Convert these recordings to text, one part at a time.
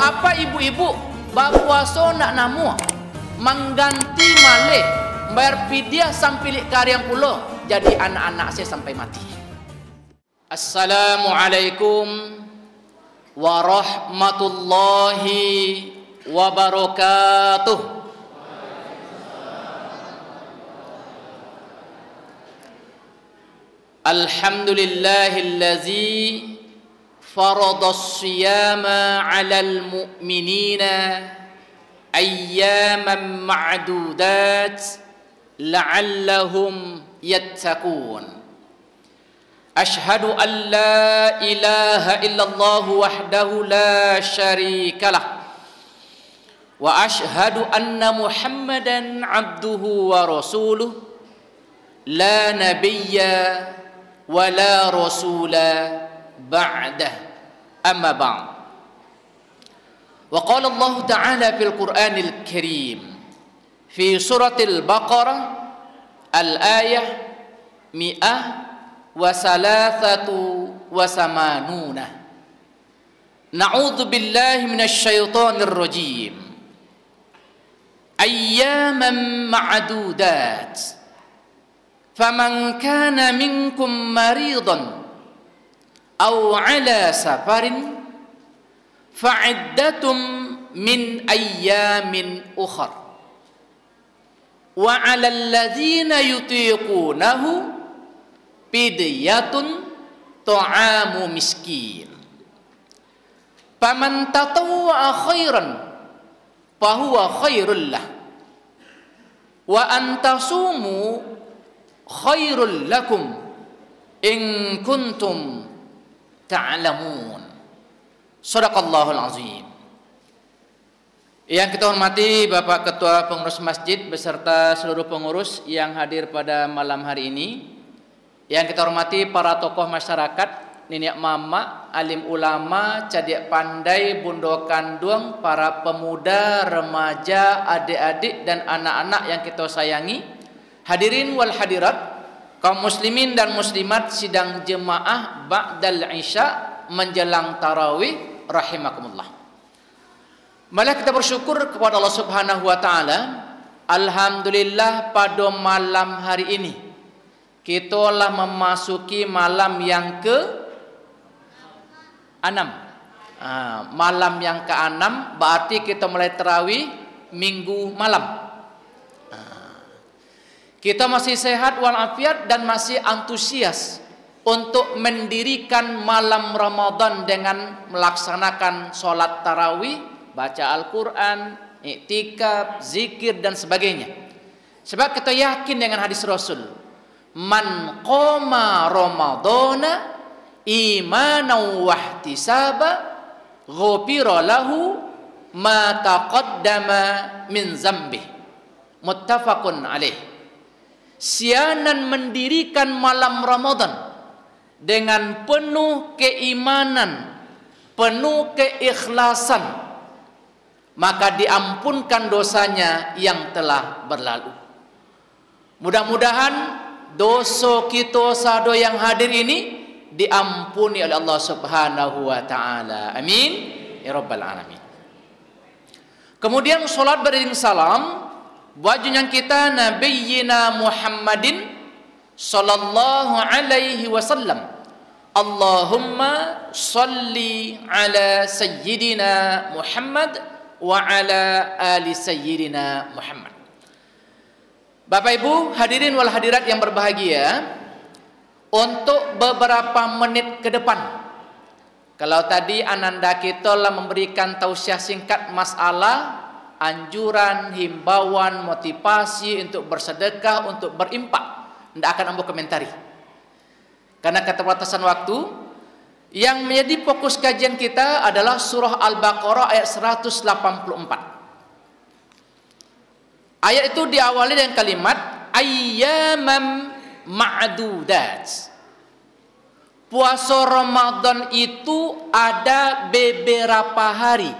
apa ibu-ibu berpuasa nak namu mengganti malih bayar fidyah sampai karyang pulo jadi anak-anak saya sampai mati. Assalamualaikum warahmatullahi wabarakatuh. Alhamdulillahillazi faradhas siyama 'alal mu'minina ayyaman ma'dudat la'allahum yattaqun. Ashhadu an la ilaha illallah wahdahu la syarikalah wa ashhadu anna Muhammadan abduhu wa rasuluh la nabiyya wa la rasula ba'dah amma ba'd. Wa qala Allah ta'ala fil Qur'anil Karim fi suratil Baqarah al-ayah wa salathatu wa samanuna. Na'udzu billahi minasy syaithanir rajim. Ayyaman ma'dudat. Faman kana minkum maridan aw 'ala safarin fa'iddatum min ayyamin ukhra. Wa 'alal ladzina yutiqunahu fidyatun ta'amu miskin. Faman tatawwa'a khairan fahuwa khairul lah. Wa antasumu khairul lakum in kuntum ta'lamun. Shadaqallahul azim. Yang kita hormati Bapak Ketua Pengurus Masjid beserta seluruh pengurus yang hadir pada malam hari ini. Yang kita hormati para tokoh masyarakat, nenek mama, alim ulama, cadik pandai, bundo kandung, para pemuda, remaja, adik-adik dan anak-anak yang kita sayangi. Hadirin wal hadirat, kaum muslimin dan muslimat sidang jemaah ba'dal isya menjelang tarawih rahimakumullah. Malah kita bersyukur kepada Allah Subhanahu wa taala. Alhamdulillah pada malam hari ini kita telah memasuki malam yang ke-6. Malam yang ke-6 berarti kita mulai tarawih minggu malam. Kita masih sehat walafiat dan masih antusias untuk mendirikan malam Ramadan dengan melaksanakan sholat tarawih, baca Al-Quran, iktikaf, zikir dan sebagainya. Sebab kita yakin dengan hadis Rasul, man qoma ramadana imanan wahtisaba ghufira lahu ma taqaddama min zambih. Muttafaqun alaih. Sianan mendirikan malam Ramadan dengan penuh keimanan, penuh keikhlasan, maka diampunkan dosanya yang telah berlalu. Mudah-mudahan dosa kita sado yang hadir ini diampuni oleh Allah Subhanahu wa taala. Amin ya rabbal alamin. Kemudian salat beriring salam buat junjungan kita Nabiyyina Muhammadin sallallahu alaihi wasallam. Allahumma salli ala sayyidina Muhammad wa ala ali sayyidina Muhammad. Bapak Ibu hadirin wal hadirat yang berbahagia, untuk beberapa menit ke depan, kalau tadi Ananda kita telah memberikan tausiah singkat masalah anjuran, himbauan, motivasi untuk bersedekah, untuk berimpak, tidak akan ambil komentari karena keterbatasan waktu. Yang menjadi fokus kajian kita adalah surah Al-Baqarah ayat 184. Ayat itu diawali dengan kalimat ayyaman ma'dudat. Puasa Ramadan itu ada beberapa hari.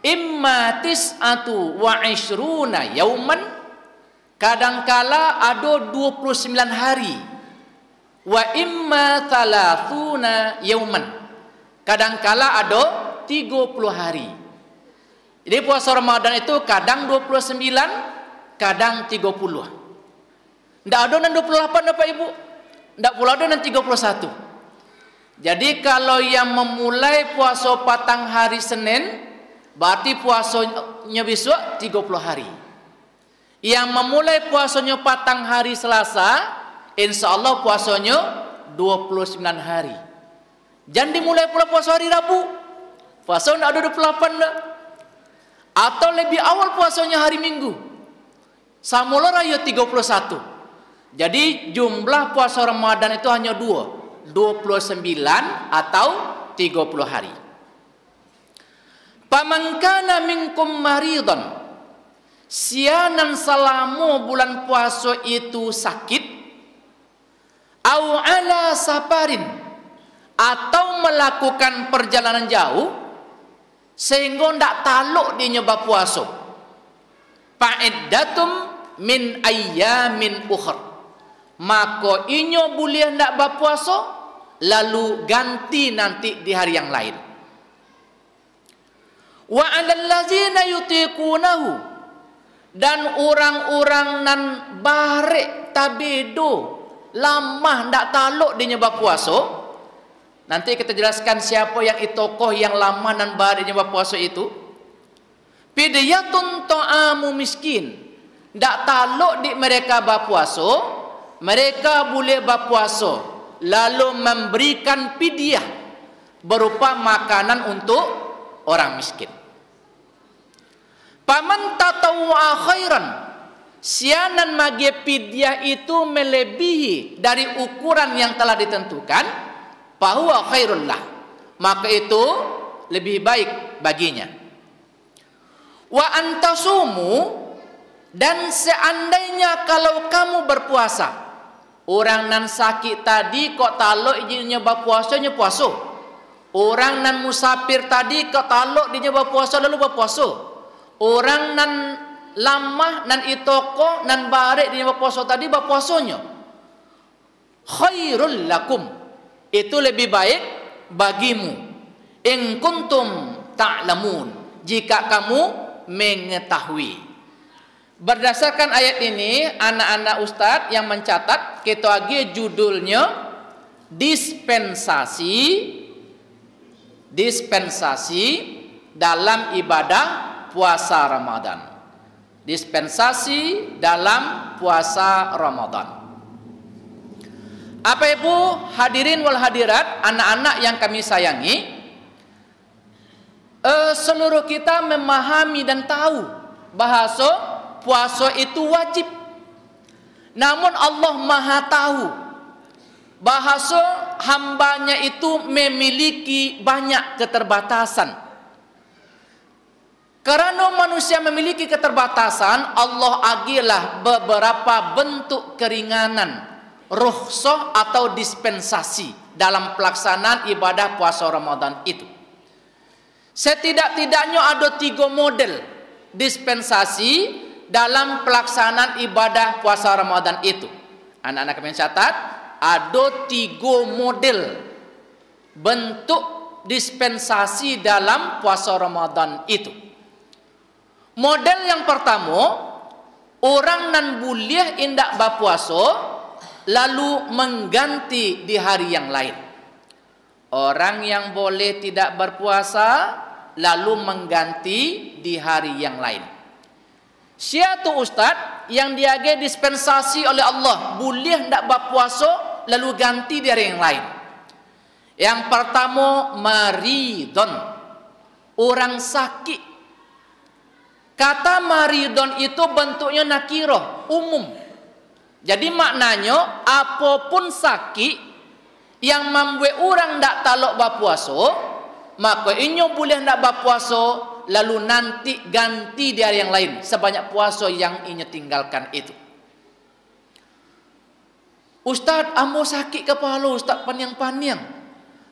Imma tis'atu wa ishruna yauman, kadangkala ada 29 hari. Wa imma thalathuna yauman, kadangkala ada 30 hari. Jadi puasa Ramadan itu kadang 29, kadang 30. Tidak ada yang 28 Bapak Ibu. Tidak pula ada yang 31. Jadi kalau yang memulai puasa patang hari Senin, berarti puasanya besok 30 hari. Yang memulai puasanya patang hari Selasa, insya Allah puasanya 29 hari. Jangan dimulai pula puasa hari Rabu. Puasa tidak ada 28 dah. Atau lebih awal puasanya hari Minggu. Samula raya 31. Jadi jumlah puasa Ramadan itu hanya 2, 29 atau 30 hari. Paman kana minkum maridhan, sianan salamu bulan puasa itu sakit, au ala safarin, atau melakukan perjalanan jauh sehingga ndak taluk dia nyoba puasa, fa'iddatum min ayyamin ukhra, maka inyo boleh ndak berpuasa lalu ganti nanti di hari yang lain. Wa 'alal ladzina yutiqunahu, dan orang-orang nan barek tabedo lamah ndak taluk dia nyoba puasa. Nanti kita jelaskan siapa yang tokoh yang lama dan barek nyoba puasa itu. Fidyatun ta'amu miskin, ndak taluk di mereka berpuasa, mereka boleh berpuasa lalu memberikan fidyah berupa makanan untuk orang miskin. Paman tatawwa khairan, sianan magi fidyah itu melebihi dari ukuran yang telah ditentukan, fahuwa khairul lah, maka itu lebih baik baginya. Wa antasumu, dan seandainya kalau kamu berpuasa, orang nan sakit tadi kok taluk izinnya berpuasanya puasa, orang nan musafir tadi kok taluk dia berpuasa lalu berpuasa, orang nan lamah nan itoko nan barek dia berpuasa tadi berpuasanya, khairul lakum, itu lebih baik bagimu, in kuntum ta'lamun, jika kamu mengetahui. Berdasarkan ayat ini, anak-anak ustadz yang mencatat, kita lagi judulnya dispensasi dalam ibadah puasa Ramadan. Dispensasi dalam puasa Ramadan. Apa Ibu hadirin wal hadirat, anak-anak yang kami sayangi, seluruh kita memahami dan tahu bahasa puasa itu wajib. Namun Allah Maha tahu bahasa hambanya itu memiliki banyak keterbatasan. Karena manusia memiliki keterbatasan, Allah agilah beberapa bentuk keringanan, rukhsah atau dispensasi dalam pelaksanaan ibadah puasa Ramadan itu. Setidak-tidaknya ada 3 model dispensasi dalam pelaksanaan ibadah puasa Ramadan itu. Anak-anak kami catat, ada 3 model bentuk dispensasi dalam puasa Ramadan itu. Model yang pertama, orang nan boleh indak berpuasa lalu mengganti di hari yang lain. Orang yang boleh tidak berpuasa lalu mengganti di hari yang lain. Siapa ustaz yang diage dispensasi oleh Allah boleh tidak berpuasa lalu ganti di hari yang lain? Yang pertama, maridon, orang sakit. Kata maridon itu bentuknya nakirah, umum. Jadi maknanya apapun sakit yang membuat orang tidak taluk berpuasa, maka inyo boleh tidak berpuasa lalu nanti ganti di hari yang lain sebanyak puasa yang inyo tinggalkan itu. Ustaz, ambo sakit kepala ustaz, paniang-paniang.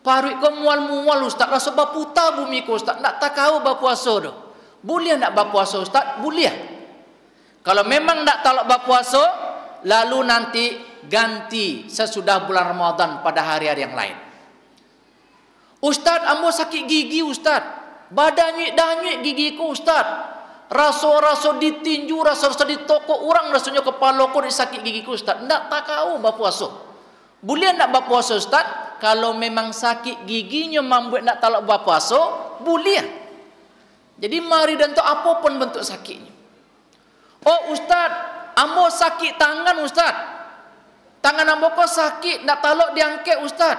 Paruik ko mual-mual ustaz, rasa baputa bumi ko ustaz, tak tahu berpuasa dah. Boleh tak berpuasa ustaz? Boleh. Kalau memang tak talak berpuasa, lalu nanti ganti sesudah bulan Ramadan pada hari-hari yang lain. Ustaz, ambo sakit gigi Ustaz. Badannya danyik gigiku Ustaz. Raso-raso ditinju, raso-raso ditokok orang, rasanya kepala ko sakit gigiku Ustaz. Ndak tak kau berpuasa. Boleh ndak berpuasa Ustaz? Kalau memang sakit giginya membuat ndak talak berpuasa, boleh. Jadi mari dan tu apapun bentuk sakitnya. Oh Ustaz, ambo sakit tangan Ustaz. Tangan ambo kok sakit, ndak talak diangkat Ustaz.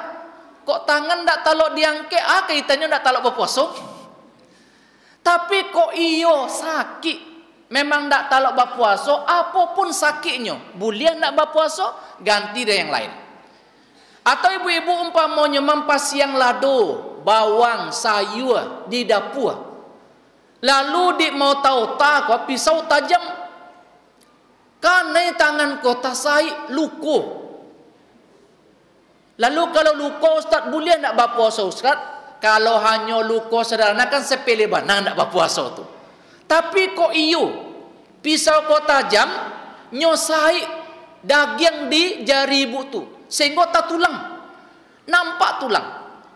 Kok tangan ndak talak diangkat? Kaitannya ndak talak berpuasa. Tapi kok iyo sakit, memang tak talak berpuasa, apapun sakitnya, boleh nak berpuasa, ganti dia yang lain. Atau ibu-ibu umpamanya mempasiang lado, bawang, sayur di dapur. Lalu dia mau tahu tak, pisau tajam, karena tangan kota saya luka. Lalu kalau luka Ustaz, boleh nak berpuasa Ustaz? Kalau hanya luka sederhana kan sepele banang nak berpuasa tu. Tapi kok iyo pisau kau tajam nyosai daging di jari ibu tu sehingga tak tulang, nampak tulang,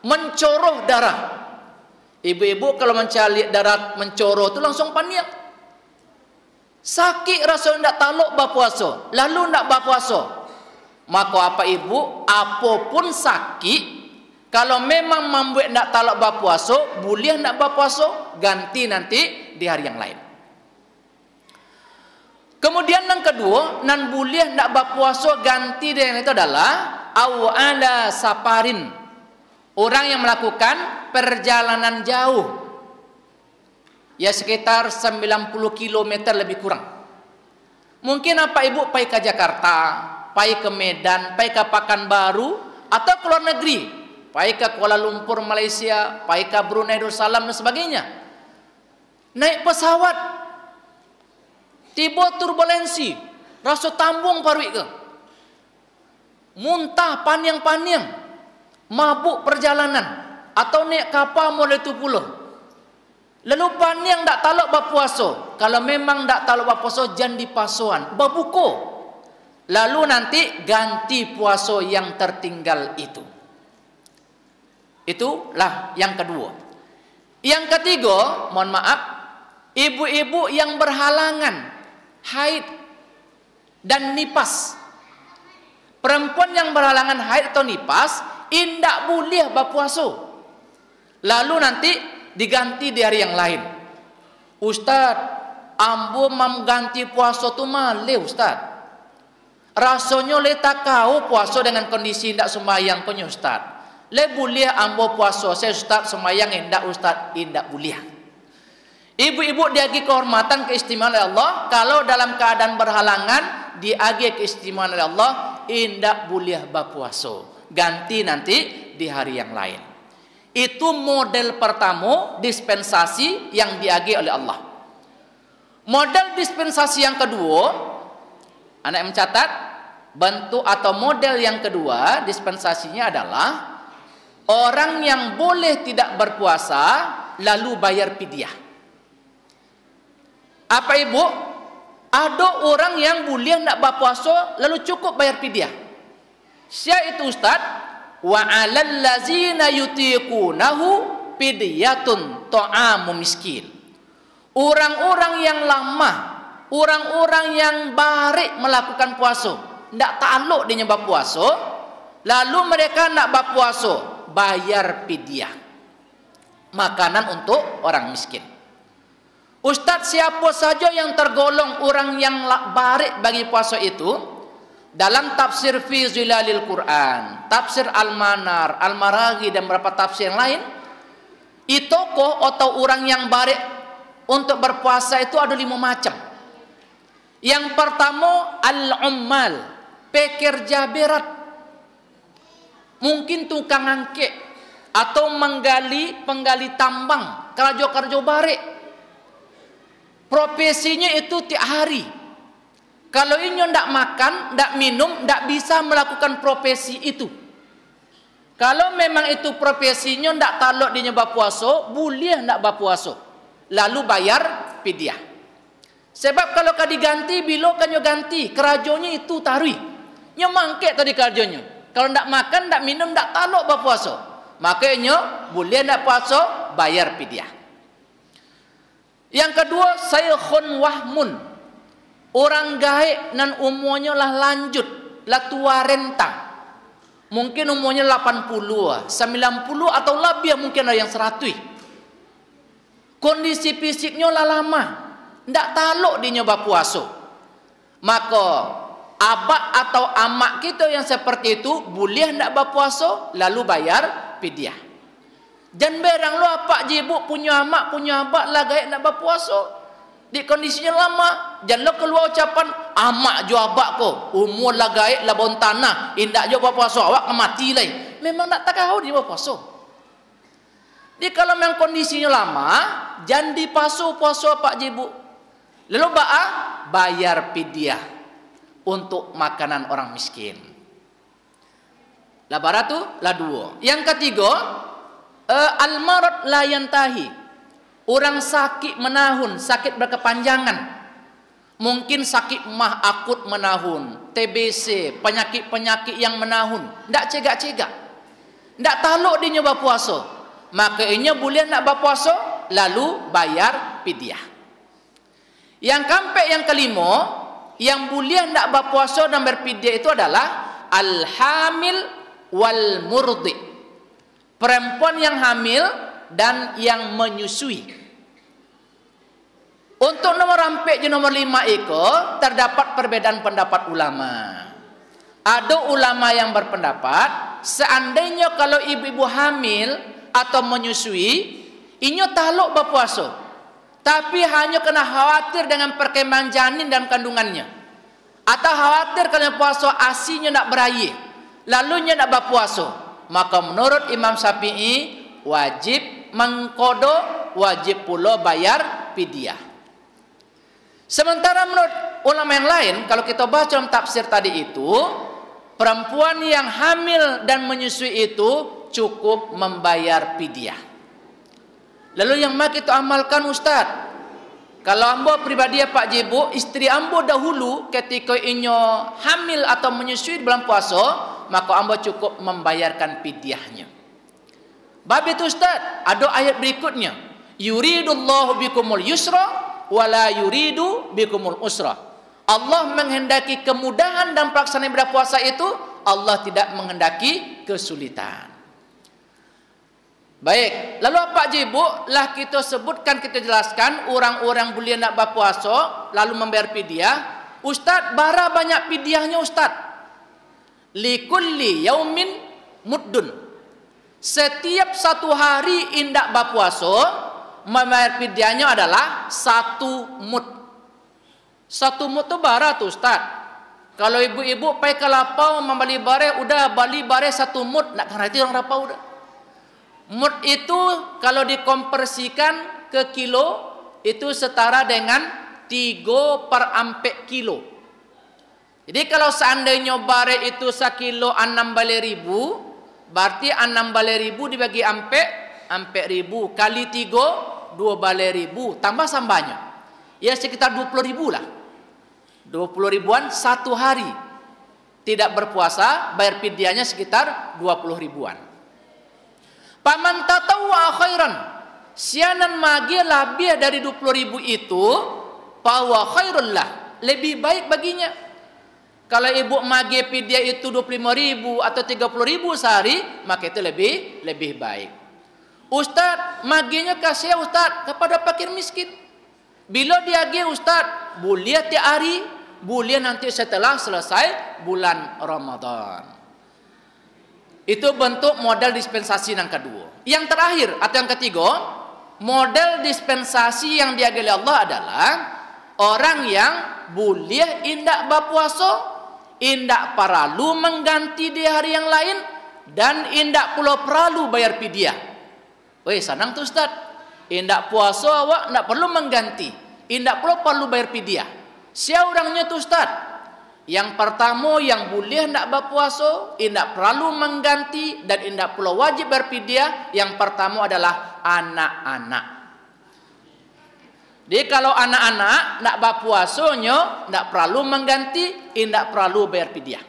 mencoroh darah. Ibu-ibu kalau mencari darah mencoroh tu langsung panik. Sakit rasa nak taluk berpuasa, lalu nak berpuasa. Maka apa ibu, apapun sakit, kalau memang membuat nak talak berpuasa, boleh nak berpuasa, ganti nanti di hari yang lain. Kemudian yang kedua, nan boleh nak berpuasa ganti dia itu adalah au ala saparin. Orang yang melakukan perjalanan jauh. Ya sekitar 90 km lebih kurang. Mungkin apa ibu pergi ke Jakarta, pergi ke Medan, pergi ke Pekanbaru atau ke luar negeri. Pergi ke Kuala Lumpur, Malaysia, pergi ke Brunei Darussalam dan sebagainya. Naik pesawat, tiba turbulensi, rasa tambung paru ke. Muntah, paniang-paniang, mabuk perjalanan, atau naik kapal mulai tu pula. Lalu paniang tak talak berpuasa. Kalau memang tak talak berpuasa, jangan dipasuan, berbuka. Lalu nanti ganti puasa yang tertinggal itu. Itulah yang kedua. Yang ketiga, mohon maaf, ibu-ibu yang berhalangan haid dan nipas. Perempuan yang berhalangan haid atau nipas indak boleh berpuasa. Lalu nanti diganti di hari yang lain. Ustaz, ambo mengganti puasa tu malih Ustaz. Rasanya letak kau puasa dengan kondisi indak sembahyang punya Ustaz. Le boleh ambo puasa saya Ustaz semayang indak Ustaz, indak boleh. Ibu-ibu diagi kehormatan keistimewaan oleh Allah. Kalau dalam keadaan berhalangan diagi keistimewaan oleh Allah, indak boleh berpuasa. Ganti nanti di hari yang lain. Itu model pertama dispensasi yang diagi oleh Allah. Model dispensasi yang kedua, anak mencatat bentuk atau model yang kedua dispensasinya adalah orang yang boleh tidak berpuasa lalu bayar fidyah. Apa ibu? Ada orang yang boleh nak berpuasa lalu cukup bayar fidyah. Siapa itu Ustaz? Wa 'alal ladzina yutiqunahu fidyatun ta'amu miskin. Orang-orang yang lemah, orang-orang yang barik melakukan puasa, ndak takluk dia berpuasa, lalu mereka nak berpuasa, bayar fidyah. Makanan untuk orang miskin. Ustaz, siapa saja yang tergolong orang yang barik bagi puasa itu? Dalam tafsir fi zilalil Quran, tafsir Al-Manar, Al-Maraghi dan beberapa tafsir yang lain, itu kok atau orang yang barik untuk berpuasa itu ada 5 macam. Yang pertama al-ummal, pekerja berat. Mungkin tukang angkek atau penggali tambang, kerja-kerja barik. Profesinya itu tiap hari. Kalau ini ndak makan, ndak minum, ndak bisa melakukan profesi itu. Kalau memang itu profesinya ndak talok dia berpuasa, boleh ndak berpuasa. Lalu bayar fidyah. Sebab kalau kau diganti, bila kan ganti, kerajanya itu tarui. Nya mangkek tadi kerjanya. Kalau ndak makan, ndak minum, ndak talok berpuasa. Makanya boleh nak puasa bayar fidyah. Yang kedua, saykhun wahmun. Orang gaib nan umurnya lah lanjut, lah tua renta. Mungkin umurnya 80, 90 atau lebih, mungkin ada yang 100. Kondisi fisiknya lah lama, ndak taluk dia nyoba puasa. Maka abak atau amak kita yang seperti itu boleh ndak berpuasa lalu bayar fidyah. Jangan berang lu apa jibuk punya amak punya abak lah gaib nak berpuasa. Di kondisinya lama, jangan keluar ucapan amak jo abak ko, umur lah gaib lah bon tanah, indak jo berpuasa awak mati lai. Memang nak tak tahu dia berpuasa. Jadi kalau memang kondisinya lama, jangan dipasu puasa pak jibu. Lalu bayar fidyah untuk makanan orang miskin. Lah baratu lah dua. Yang ketiga, al-marad la yantahi. Orang sakit menahun, sakit berkepanjangan. Mungkin sakit mah akut menahun, TBC, penyakit-penyakit yang menahun. Ndak cegak-cegak. Ndak taluk dia nyoba puasa. Makanya boleh nak berpuasa lalu bayar fidyah. Yang keempat, yang kelima, yang boleh nak berpuasa dan berfidyah itu adalah al-hamil wal murdi. Perempuan yang hamil dan yang menyusui. Untuk nomor 4 dan nomor 5 itu terdapat perbedaan pendapat ulama. Ada ulama yang berpendapat seandainya kalau ibu-ibu hamil atau menyusui, inyo taluk berpuasa, tapi hanya kena khawatir dengan perkembangan janin dan kandungannya, atau khawatir kerana puasa asinya nak berair, lalu nya nak berpuasa, maka menurut Imam Syafi'i wajib mengkodo, wajib pula bayar fidyah. Sementara menurut ulama yang lain, kalau kita baca dalam tafsir tadi itu, perempuan yang hamil dan menyusui itu cukup membayar fidyah. Lalu yang mak kita amalkan Ustaz, kalau ambo pribadi Pak Jibu, istri ambo dahulu ketika inyo hamil atau menyusui bulan puasa, maka ambo cukup membayarkan fidyahnya. Bab itu Ustaz, ada ayat berikutnya, yuridullahu bikumul yusra wala yuridu bikumul usra. Allah menghendaki kemudahan dan pelaksanaan ibadah puasa itu, Allah tidak menghendaki kesulitan. Baik, lalu apa jibu lah kita sebutkan, kita jelaskan orang-orang boleh nak berpuasa lalu membayar fidyah. Ustaz, bara banyak fidyahnya Ustaz. Likulli yaumin muddun. Setiap satu hari indak berpuasa, membayar fidyahnya adalah 1 mud. 1 mud tu bara tu Ustaz. Kalau ibu-ibu pai ke lapau membeli bare, udah beli bare 1 mud, nak ngerti orang lapau udah. Mud itu kalau dikonversikan ke kilo, itu setara dengan 3/4 kilo. Jadi kalau seandainya bare itu 1 kilo 6 berarti 6 dibagi ampe ribu kali 3 2 tambah sambanya, ya sekitar 20.000 lah. 20.000-an satu hari tidak berpuasa, bayar fidyahnya sekitar 20.000-an. Paman tatawwa khairan, sianan magi lebih dari 20.000 itu, fahuwa khairul lah, lebih baik baginya. Kalau ibu magi fidyah itu 25.000 atau 30.000 sehari, maka itu lebih baik. Ustaz, maginya kasih Ustaz kepada fakir miskin. Bila dia agi Ustaz, boleh tiap hari, boleh nanti setelah selesai bulan Ramadan. Itu bentuk model dispensasi yang kedua. Yang terakhir atau yang ketiga, model dispensasi yang diagi oleh Allah adalah orang yang boleh indak berpuasa, indak perlu mengganti di hari yang lain, dan indak pula perlu bayar fidyah. Weh, senang tu Ustaz. Indak puasa awak ndak perlu mengganti, indak pula perlu bayar fidyah. Siapa orangnya tu Ustaz? Yang pertama yang boleh ndak berpuasa, indak perlu mengganti dan indak pula wajib bayar fidyah, yang pertama adalah anak-anak. Jadi kalau anak-anak nak berpuasanya nak perlu mengganti, indak perlu bayar fidyah.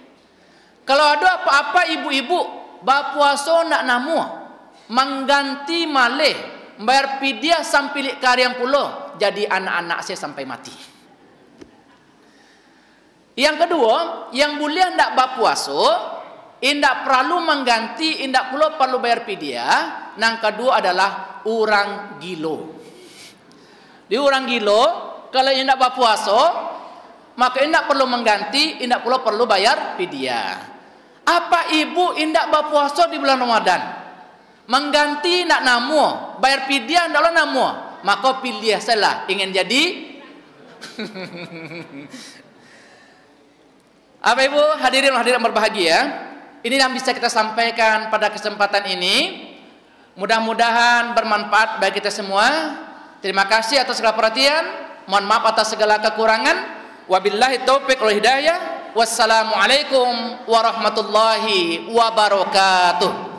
Kalau ada apa-apa ibu-ibu berpuasa nak namu, mengganti malih bayar pidia sampai kariang pulo jadi anak-anak saya sampai mati. Yang kedua, yang boleh ndak berpuasa, indak perlu mengganti, indak pula perlu bayar pidia. Yang kedua adalah orang gilo. Di orang gilo, kalau indak berpuasa, maka indak perlu mengganti, indak pula perlu bayar pidia. Apa ibu indak berpuasa di bulan Ramadan? Mengganti indak namu, bayar pidia indaklah namu. Maka pilih salah ingin jadi apa ibu hadirin hadirat berbahagia, ini yang bisa kita sampaikan pada kesempatan ini. Mudah-mudahan bermanfaat bagi kita semua. Terima kasih atas segala perhatian. Mohon maaf atas segala kekurangan. Wabillahi taufiq wal hidayah. Wassalamualaikum warahmatullahi wabarakatuh.